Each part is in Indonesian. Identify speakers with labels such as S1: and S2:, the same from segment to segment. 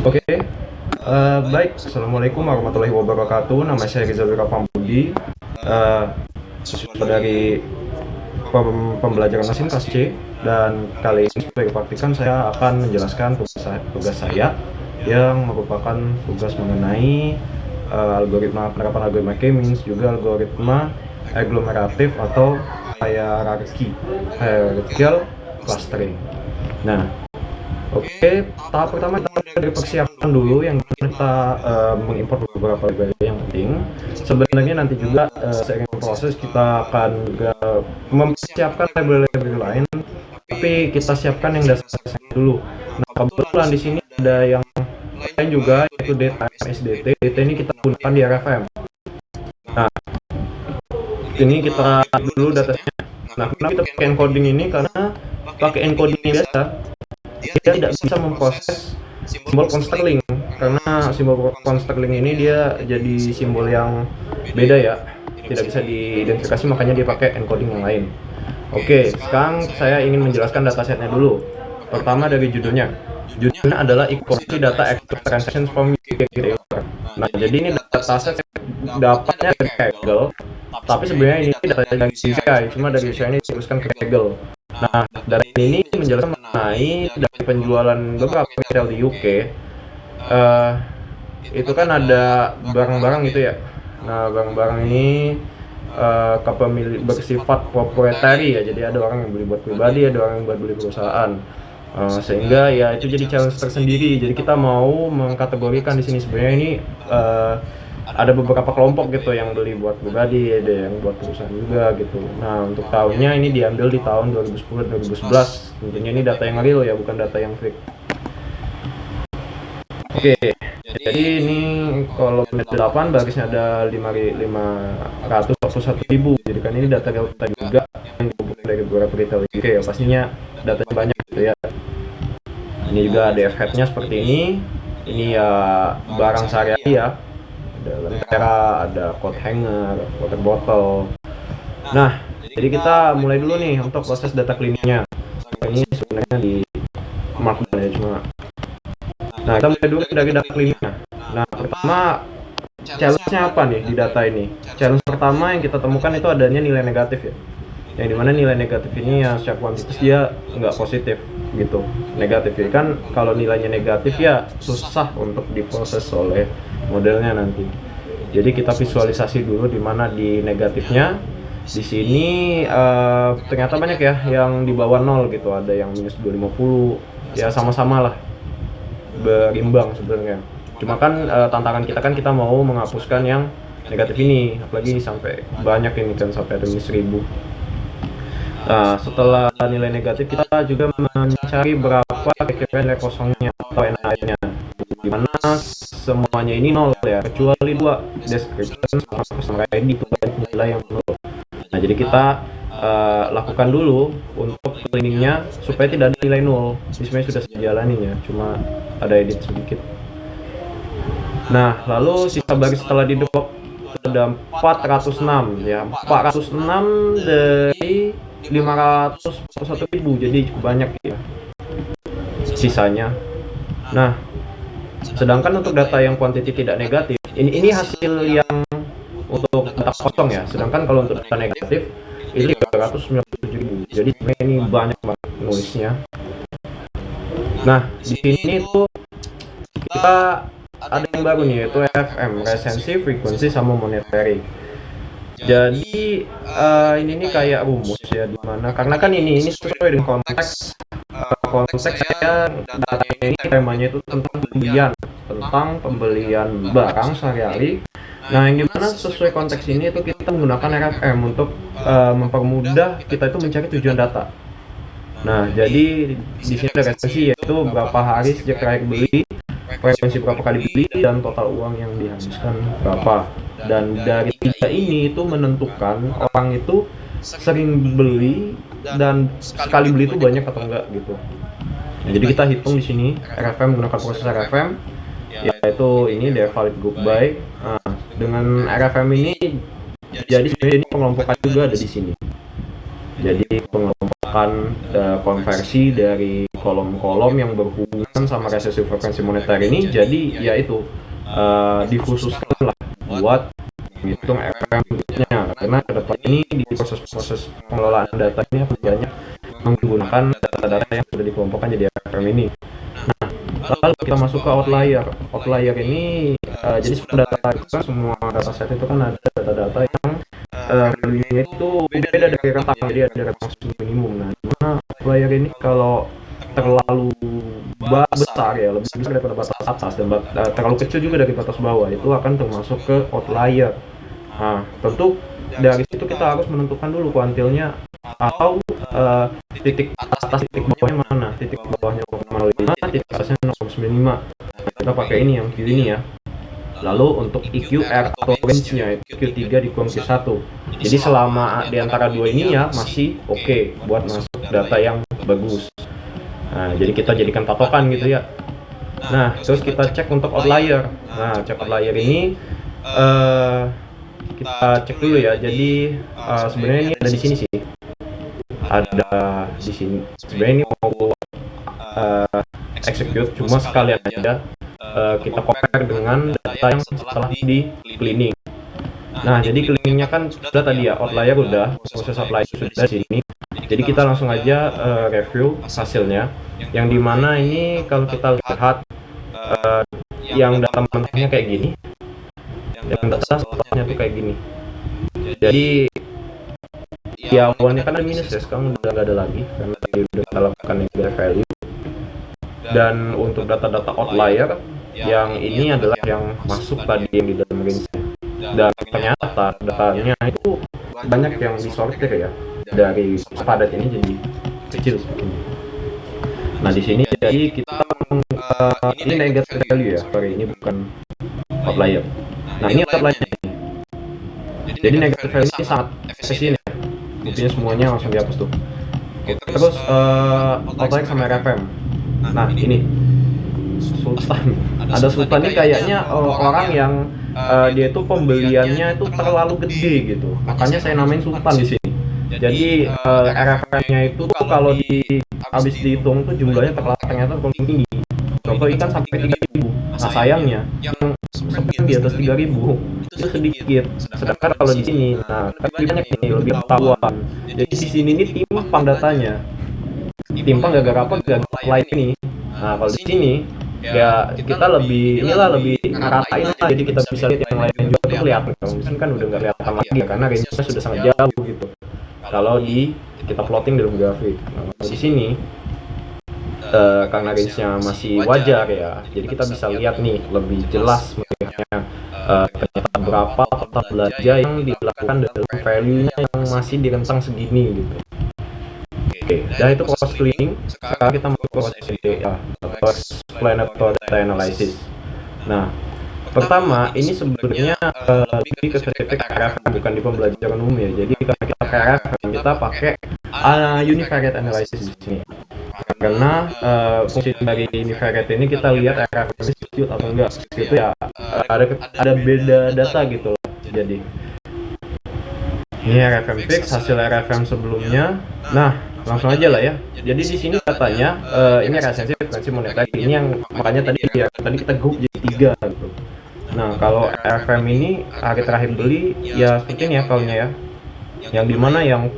S1: Oke, baik. Assalamualaikum warahmatullahi wabarakatuh. Nama saya Rizal Wira Pambudi, siswa dari pembelajaran mesin kelas C, dan kali ini sebagai praktikan saya akan menjelaskan tugas saya yang merupakan tugas mengenai algoritma penerapan algoritma K-means, juga algoritma aglomeratif atau hierarchical clustering. Nah, oke, tahap pertama kita dari persiapan dulu, yang kita mengimport beberapa library yang penting. Sebenarnya nanti juga seiring proses kita akan mempersiapkan library lain, tapi kita siapkan yang dasar-dasarnya dulu. Nah, kebetulan di sini ada yang lain juga, yaitu DTM-SDT. DT ini kita gunakan di RFM. Nah, ini kita dulu datanya. Nah, kenapa kita pakai encoding ini? Karena pakai encoding biasa dia tidak bisa memproses simbol Consterling, karena simbol Consterling ini dia jadi simbol yang beda ya, tidak bisa diidentifikasi, makanya dia pakai encoding yang lain. Oke, sekarang saya ingin menjelaskan datasetnya dulu. Pertama dari judulnya adalah equality data extract transactions from Kaggle. Nah, jadi ini dataset dapatnya dari Kaggle, tapi sebenarnya ini data dari UCI, cuma dari UCI ini diteruskan ke Kaggle. Nah, dari ini menjelaskan mengenai dari penjualan beberapa retail di UK. Itu kan ada barang-barang gitu ya. Nah, barang-barang ini bersifat proprietary ya. Jadi ada orang yang beli buat pribadi, ada orang yang buat beli perusahaan. Sehingga ya itu jadi challenge tersendiri. Jadi kita mau mengkategorikan di sini sebenarnya ini ada beberapa kelompok gitu yang beli buat pribadi, ada yang buat perusahaan juga gitu. Nah, untuk tahunnya ini diambil di tahun 2010-2011. Tentunya ini data yang real ya, bukan data yang fake. Oke, jadi ini kalau menit 8 barisnya ada 541.000. Jadi kan ini data juga yang dikumpulkan dari beberapa retail UK ya, pastinya datanya banyak gitu ya. Ini juga ada headnya seperti ini. Ini ya barang sehari-hari ya. Ada lentera, ada coat hanger, water bottle. Nah, jadi kita mulai dulu nih untuk proses data cleaningnya. Ini sebenarnya di markdown ya, cuma. Nah, kita mulai dulu dari data cleaningnya. Nah, pertama challenge-nya apa nih di data ini? Challenge pertama yang kita temukan itu adanya nilai negatif ya. Yang dimana nilai negatif ini ya secara kuantitas dia nggak positif gitu, negatif ya kan. Kalau nilainya negatif ya susah untuk diproses oleh modelnya nanti. Jadi kita visualisasi dulu di mana di negatifnya. Di sini ternyata banyak ya yang di bawah 0 gitu, ada yang minus 250, ya sama-sama lah berimbang sebenarnya. Cuma kan tantangan kita kan kita mau menghapuskan yang negatif ini, apalagi sampai banyak ini kan, sampai ada minus 1000. Nah, setelah nilai negatif kita juga mencari berapa kira-kira nilai kosongnya atau NA-nya, di mana semuanya ini 0 ya, kecuali 2, description sama customer ID, itu nilai yang 0. Nah, jadi kita lakukan dulu untuk cleaningnya supaya tidak ada nilai 0. Ini sebenarnya sudah sejalaninya, cuma ada edit sedikit. Nah, lalu sisa baris setelah di drop ada 406 ya, 406 dari 541.000, jadi cukup banyak ya sisanya. Nah, sedangkan untuk data yang quantity tidak negatif, ini hasil yang untuk data kosong ya. Sedangkan kalau untuk data negatif itu 397.000. Jadi sebenarnya ini banyak banget nulisnya. Nah, di sini tuh kita ada yang baru nih, yaitu FM, recency, frequency, sama monetary. Jadi ini nih kayak rumus ya, dimana karena kan ini sesuai dengan konteks saya data ini temanya itu tentang pembelian barang sehari-hari. Nah, yang dimana sesuai konteks ini itu kita menggunakan RFM untuk mempermudah kita itu mencari tujuan data. Nah, jadi di sini ada recency, yaitu berapa hari sejak terakhir beli, frekuensi berapa kali beli, dan total uang yang dihabiskan berapa. Dan dari tiga ini itu menentukan orang itu sering beli dan sekali beli itu banyak atau enggak gitu. Nah, jadi kita hitung di sini RFM menggunakan proses RFM, yaitu ini the valid group by. Nah, dengan RFM ini jadi sebenarnya ini pengelompokan juga ada di sini. Jadi pengelompokan konversi dari kolom-kolom yang berhubungan sama resesi frekuensi moneter ini. Jadi ya itu dikhususkan lah buat menghitung FM berikutnya, karena ke depan ini di proses pengelolaan data ini banyak menggunakan data-data yang sudah dikelompokkan jadi FM ini. Nah, lalu kita masuk ke outlier. Outlier ini jadi semua data itu kan, semua dataset itu kan ada data-data yang value-nya itu beda dari rentang, jadi ada rentang minimum. Nah, dimana outlier ini kalau terlalu besar ya, lebih besar daripada batas atas dan terlalu kecil juga dari batas bawah, itu akan termasuk ke outlier. Nah, tentu dari situ kita harus menentukan dulu kuantilnya, atau titik atas titik bawahnya mana. Titik bawahnya 0,05, titik atasnya 0,95. Kita pakai ini yang Q ini ya. Lalu untuk EQR atau range-nya itu Q3 dikurangi Q1. Jadi selama di antara dua ini ya masih oke buat masuk data yang bagus. Nah, jadi kita jadikan patokan gitu ya. Nah, terus kita cek untuk outlier. Nah, cek outlier ini kita cek dulu ya. Jadi sebenarnya ini ada di sini sih. Ada di sini. Sebenarnya ini mau execute, cuma sekalian aja kita compare dengan data yang setelah di cleaning. Nah, jadi cleaningnya kan sudah tadi ya, outlier udah, proses apply sudah di sini. Jadi kita langsung aja review hasilnya. Yang dimana ini kalau kita lihat yang data mentahnya kayak gini, yang data setelahnya tuh kayak gini. Jadi ya awalnya kan ada minus ya, sekarang udah nggak ada lagi karena tadi udah kita lakukan negative value. Dan untuk data-data outlier yang ini adalah yang masuk tadi yang di dalam range-nya. Dan ternyata datanya itu banyak yang disortir ya, dari padat ini jadi kecil seperti ini. Nah, di sini jadi kita ini negative value ya, sorry, ini bukan outlier. Nah, ini outlier-nya ini. Jadi negative value ini sangat efisien ya, buktinya semuanya langsung dihapus tuh. Terus outlier sama RFM. Nah, ini Sultan. Ada Sultan ini kayaknya orang yang dia itu pembeliannya itu terlalu gede gitu. Makanya saya namain Sultan di sini. Jadi RFM-nya itu kalau habis dihitung tuh jumlahnya ternyata terlalu tinggi. Contoh ikan sampai 3.000. Nah, sayangnya yang seperti di atas 3.000 itu sedikit. Sedangkan kalau di sini, nah kan banyak nih, lebih ketahuan. Jadi di sini ini timpang datanya. Timpang gara-gara apa? Gara-gara lain ini. Nah, kalau di sini ya kita lebih ngeratain lah, jadi kita bisa lihat yang lain juga tuh kelihatan. Kalau di sini kan udah nggak kelihatan lagi ya, karena range-nya sudah sangat jauh gitu. Kalau kita plotting dalam grafik. Nah, kalau di sini karena range-nya masih wajar ya, jadi kita bisa lihat nih lebih jelas melihatnya ternyata berapa total belanja yang dilakukan dalam value-nya yang masih di rentang segini gitu. Oke, dan itu proses cleaning. Sekarang kita masuk proses explanatory data analysis. Nah, pertama ini sebenarnya lebih ke spesifik RFM, bukan di pembelajaran umum ya. Jadi kalau kita pakai RFM, kita pakai univariate analysis di sini. Karena fungsi dari univariate ini kita lihat RFM ini skewed atau enggak. Itu ya ada beda data gitu loh. Jadi ini RFM fix, hasil RFM sebelumnya. Nah, langsung aja lah ya. Jadi di sini katanya ini resesi frekuensi moneter. Ini yang makanya tadi kita group jadi 3 gitu. Nah, kalau RFM ini hari terakhir beli ya seperti ini ya kalnya ya. Yang dimana yang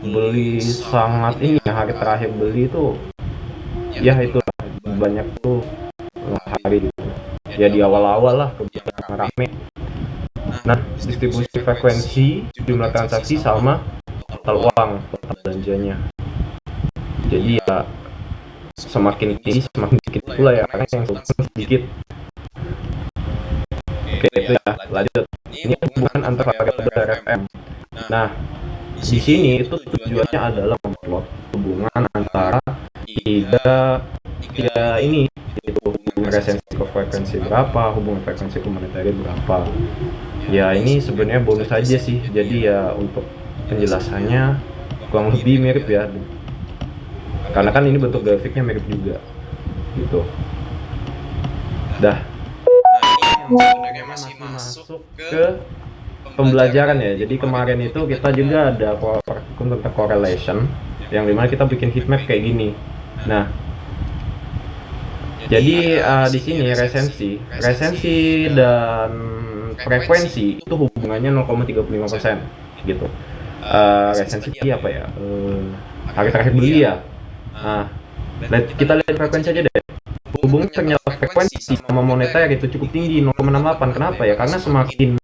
S1: beli sangat ini ya, hari terakhir beli itu ya itu banyak tuh hari gitu. Ya di awal-awal lah kebetulan rame. Nah, distribusi frekuensi, jumlah transaksi sama total uang, total belanjanya. Jadi ya semakin tinggi semakin sedikit pula ya, karena yang sedikit. Oke, itu ya, lanjut. Ini hubungan antar variabel RFM. Nah, di sini itu tujuannya adalah memplot hubungan antara tiga ini, yaitu hubungan resesi ke frekuensi berapa, hubungan frekuensi ke monetary berapa. Ya ini sebenarnya bonus aja sih, jadi ya untuk penjelasannya kurang lebih mirip ya, karena kan ini bentuk grafiknya mirip juga gitu. Dah. Nah, sebenarnya masih masuk ke pembelajaran ya. Jadi kemarin itu kita juga ada hukum tentang correlation yang dimana kita bikin heat map kayak gini. Nah, jadi di sini resensi dan frekuensi itu hubungannya 0,35% gitu. Resensi apa ya? Hari terakhir beli ya. Nah, kita lihat frekuensi aja deh. Hubungan ternyata frekuensi sama moneter itu cukup tinggi 0,68. Kenapa ya? Karena semakin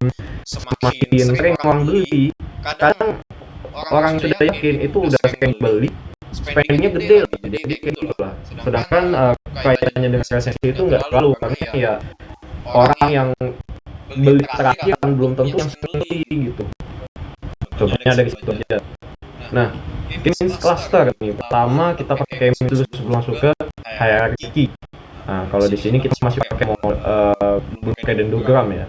S1: sering orang beli, kadang orang yang sudah yakin itu udah sering beli, spendingnya gede lah, jadi kayak gitu lah. Sedangkan kaitannya dengan resensi itu nggak terlalu, karena ya orang yang beli terakhir kan belum tentu yang sering beli gitu. Contohnya dari situ aja. Nah, Keynes cluster nih, pertama kita pakai Keynes dulu sebelum masuk ke hierarchy. Nah, kalau di sini kita masih pakai dendrogram ya.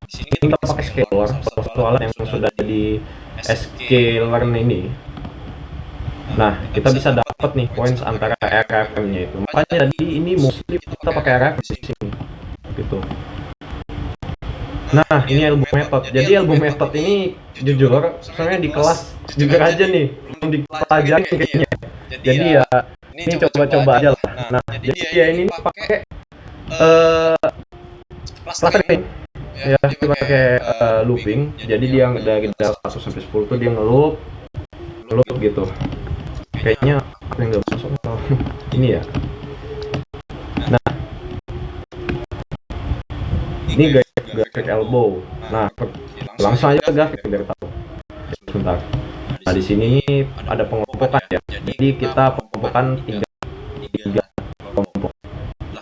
S1: Di sini kita pakai scalar, salah satu alat yang sudah di scalar ini. Nah, kita bisa dapat nih points antara RFM-nya itu. Makanya tadi ini mostly kita pakai RFM di sini. Gitu. Nah, ini ilmu metode. Jadi ilmu metode ini jujur, sebenarnya di kelas jujur aja nih, belum dipelajari kayaknya. Jadi ya ini coba-coba aja lah. Nah, jadi ya ini pakai clustering. Ya, kita pakai looping. Jadi dia dari 1 sampai 10 tuh dia ngeloop gitu. Kayaknya apa yang nggak masuk atau ini ya. Nah, ini grafik elbow. Nah, langsung aja ke grafik biar tahu. Sebentar. Nah, di sini nih ada pengelompokan ya. Jadi kita pengelompokan tiga kelompok.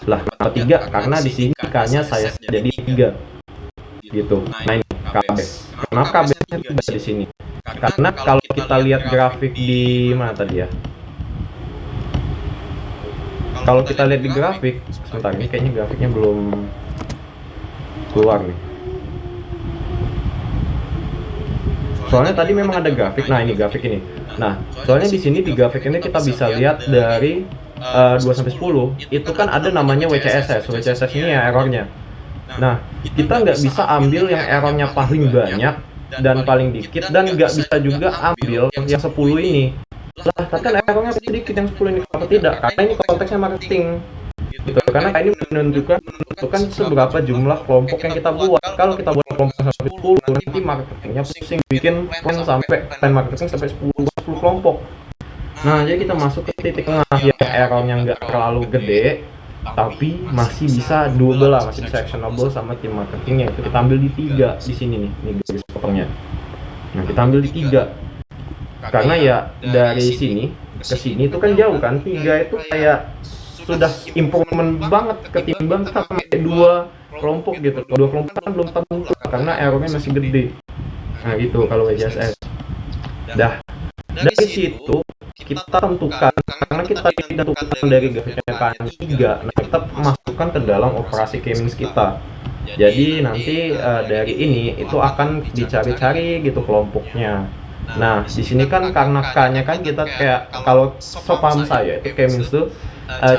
S1: Lah, kenapa 3? Karena di sini K-nya saya jadi 3. Gitu. Nah, ini KBS. Kenapa KBS-nya ada di sini? Karena kalau kita lihat grafik di mana tadi ya? Kalau kita lihat di grafik, sebentar, ini kayaknya grafiknya belum keluar nih. Soalnya tadi memang ada grafik. Nah, ini grafik ini. Nah, soalnya di sini di grafik ini kita bisa lihat dari 2 sampai 10 itu kan ada namanya WCSS. WCSS ini ya errornya. Nah, kita nggak bisa ambil yang errornya paling banyak dan paling dikit, dan nggak bisa juga ambil yang 10 ini. Lah, tapi kan errornya sedikit yang 10 ini. Kenapa tidak? Karena ini konteksnya marketing. Gitu. Karena ini menentukan seberapa jumlah kelompok yang kita buat. Kalau kita buat kelompok sampai 10, nanti marketingnya pusing bikin plan marketing sampai 10 kelompok. Nah, jadi kita masuk ke titik tengah yang errornya nggak terlalu gede, tapi masih bisa double lah, masih bisa actionable sama tim marketingnya. Itu kita ambil di 3 di sini nih garis potongnya. Nah, kita ambil di 3 karena ya dari sini ke sini itu kan jauh kan. 3 itu kayak sudah improvement banget ketimbang kita pakai 2 kelompok gitu. 2 kelompok kan belum tentu karena errornya masih gede. Nah, gitu kalau WCSS. Dah, dari situ kita tentukan, karena kita tentukan dari grafiknya kan 3. Nah, kita masukkan ke dalam operasi K-means kita. Jadi nanti dari ini itu akan dicari-cari gitu kelompoknya. Nah, di sini kan karena K-nya kan kita kayak, kalau sepaham saya itu K-means tuh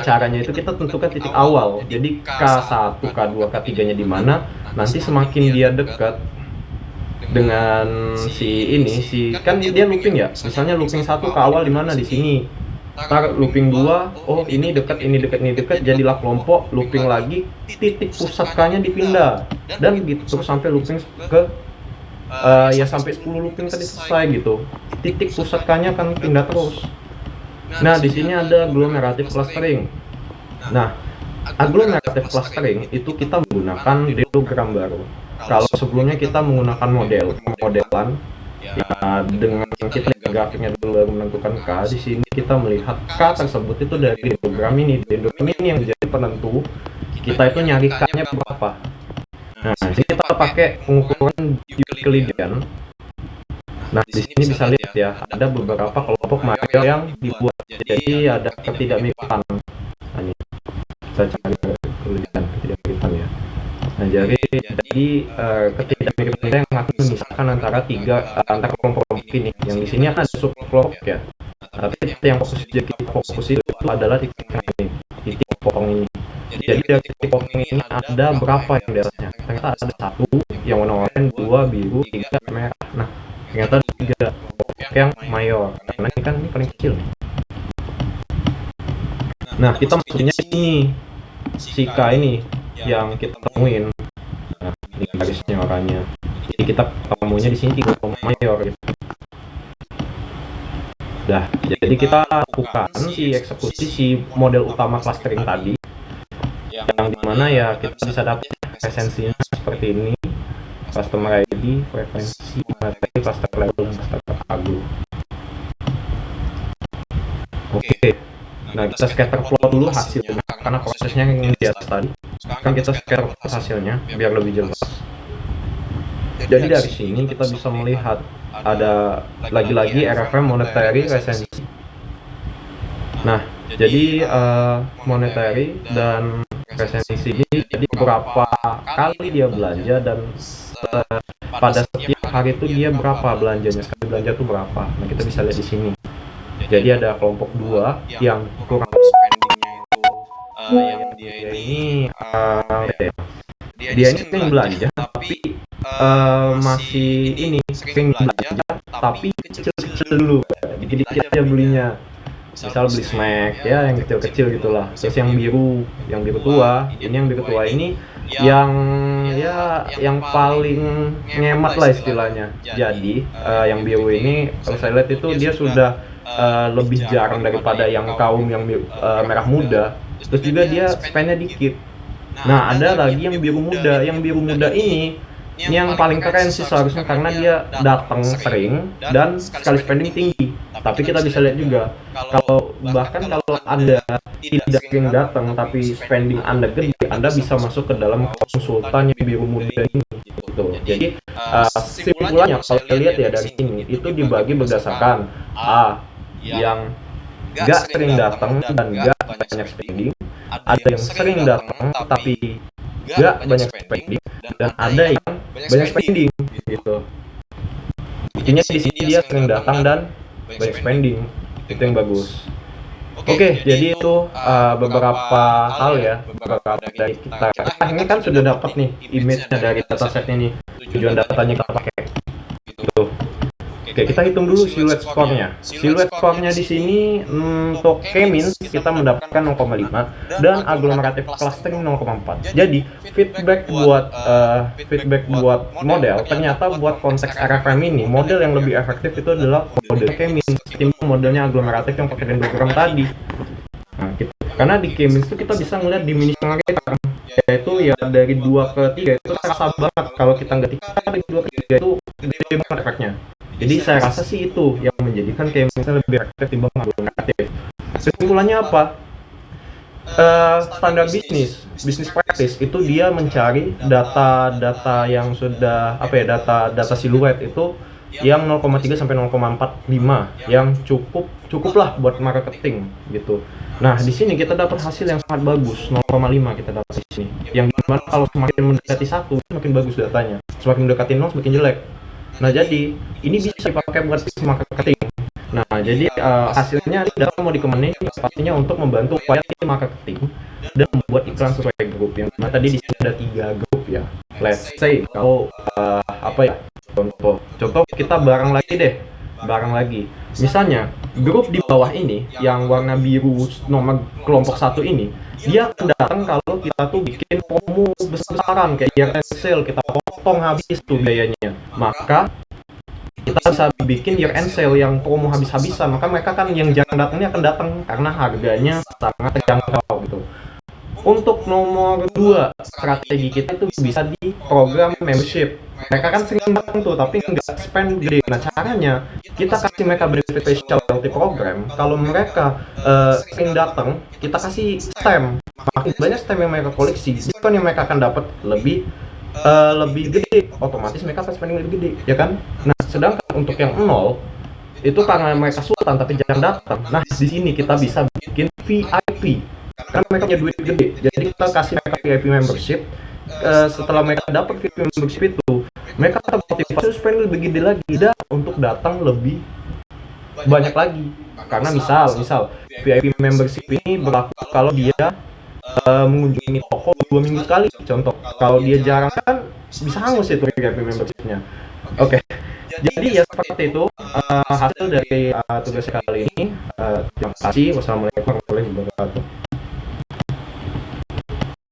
S1: caranya itu kita tentukan titik awal. Jadi K1, K2, K3-nya di mana. Nanti semakin dia dekat dengan kan dia looping ya. Misalnya looping 1 ke awal di mana, di sini. Ntar looping 2, oh ini dekat, jadilah kelompok. Looping lagi, titik pusat K-nya dipindah. Dan gitu terus sampai looping ke ya sampai 10 looping tadi selesai gitu. Titik pusat K-nya akan pindah terus. Nah, di sini ada agglomerative clustering. Nah, agglomerative clustering itu kita menggunakan dendrogram baru. Kalau sebelumnya kita menggunakan modelan ya, dengan kita grafiknya dulu baru menentukan K. Di sini kita melihat K tersebut itu dari dendrogram ini. Dendrogram ini yang menjadi penentu kita itu nyari K-nya berapa. Nah, di sini kita pakai pengukuran Euclidean. Nah, di sini bisa lihat ya, ada beberapa kelompok material yang dibuat. Jadi ada ketidakmiripan. Nah, ini kita cari ketidakmiripan ya. Nah, jadi ketidakmiripan yang akan memisahkan antara kelompok ini. Yang di sini ada subkelompok ya. Tapi yang fokus itu adalah titik ini, titik potong ini. Jadi dari titik potong ini ada berapa yang di atasnya? Ternyata ada 1 yang warna oranye, 2 biru, 3 merah. Nah, ternyata 3 kelompoknya yang mayor, karena ini kan ini paling kecil nih. Nah, kita masuknya ini si K ini yang kita temuin. Nah, ini garisnya makanya. Jadi kita ketemunya di sini 3 mayor gitu. Dah, jadi kita lakukan si eksekusi si model utama clustering tadi, yang dimana ya kita bisa dapat esensinya seperti ini: customer ID, frekuensi, materi, cluster level, dan cluster agu. Oke. Nah, kita scatter plot dulu hasilnya karena prosesnya yang di atas tadi. Sekarang kita scatter plot hasilnya biar lebih jelas. Jadi dari sini kita bisa melihat ada lagi-lagi RFM monetary resensi. Nah, jadi monetary dan resensi ini jadi berapa kali dia belanja dan pada setiap hari itu dia berapa belanjanya, sekali belanja itu berapa. Nah, kita bisa lihat di sini. Jadi ada kelompok 2 yang kurang spendingnya itu yang dia ini dia ini sering belanja tapi masih ini sering belanja tapi kecil-kecil dulu, dikit-dikit aja belinya. Misal beli snack ya yang kecil-kecil gitulah. Terus yang biru tua, ini yang biru tua ini yang ya yang paling ngemat lah istilahnya. Jadi yang biru ini kalau saya lihat itu dia sudah lebih jarang daripada yang kaum yang merah muda. Terus juga dia spendnya dikit. Nah, ada lagi yang biru muda. Yang biru muda ini yang paling keren sih seharusnya karena dia datang sering dan sekali spending tinggi. Tapi kita bisa lihat juga kalau Anda tidak sering datang tapi spending Anda gede, Anda bisa masuk ke dalam konsultan yang biru muda ini. Gitu. Jadi simpulannya kalau kita lihat ya dari sini itu dibagi berdasarkan yang gak sering datang dan gak banyak spending, ada yang sering datang tapi gak banyak spending, dan ada yang banyak spending gitu. Intinya di sini dia sering datang dan banyak spending, itu yang bagus. Oke, jadi itu beberapa hal ya, beberapa dari kita. Ini kan sudah dapat nih image-nya dari datasetnya nih, tujuan datanya kita pakai. Gitu. Oke, kita hitung dulu silhouette score-nya. Silhouette score-nya di sini untuk K-means kita mendapatkan 0,5 dan agglomerative clustering 0,4. Jadi feedback buat model, ternyata buat konteks RFM ini model yang lebih efektif itu adalah model K-means ketimbang modelnya agglomeratif yang pakai dendrogram tadi. Nah, karena di K-means itu kita bisa melihat diminishing rate, yaitu ya dari 2 ke 3 itu terasa banget. Kalau kita nggak dari 2 ke 3 itu gede banget efeknya. Jadi saya rasa sih itu yang menjadikan K-means-nya lebih efektif timbang agglomeratif. Kesimpulannya apa? Standar bisnis practice itu dia mencari data yang sudah data siluet itu yang 0,3 sampai 0,45 yang cukuplah buat marketing gitu. Nah, di sini kita dapat hasil yang sangat bagus, 0,5 kita dapat di sini. Yang dimana kalau semakin mendekati 1 semakin bagus datanya, semakin mendekati 0 semakin jelek. Nah, jadi ini bisa dipakai buat marketing. Nah, jadi hasilnya data mau dikemanain pastinya untuk membantu upaya tim marketing dan membuat iklan sesuai grup. Yang tadi di sini ada 3 grup ya. Let's say kalau contoh kita bareng lagi. Misalnya grup di bawah ini yang warna biru nomor kelompok 1 ini, dia akan datang kalau kita tuh bikin promo besar-besaran kayak year end sale, kita potong habis tuh biayanya. Maka kita bisa bikin year end sale yang promo habis-habisan, maka mereka kan yang jarang datang ini akan datang karena harganya sangat terjangkau gitu. Untuk nomor 2, strategi kita itu bisa di program membership. Mereka kan sering datang tuh tapi nggak spend gede. Nah, caranya kita kasih mereka benefit special loyalty program. Kalau mereka sering datang, kita kasih stamp. Makin banyak stamp yang mereka koleksi, diskon yang mereka akan dapat lebih gede. Otomatis mereka akan spending lebih gede, ya kan? Nah, sedangkan untuk yang 0 itu karena mereka sultan tapi jarang datang. Nah, di sini kita bisa bikin VIP. Karena mereka punya duit gede, jadi kita kasih mereka VIP membership. Setelah mereka dapat VIP membership itu, mereka termotivasi spend lebih gede lagi dan untuk datang lebih banyak lagi. Karena misal VIP membership ini berlaku kalau dia mengunjungi toko 2 minggu sekali. Contoh, kalau dia jarang kan bisa hangus itu VIP membershipnya. Oke. Jadi ya seperti itu hasil dari tugas kali ini. Terima kasih. Wassalamualaikum warahmatullahi wabarakatuh.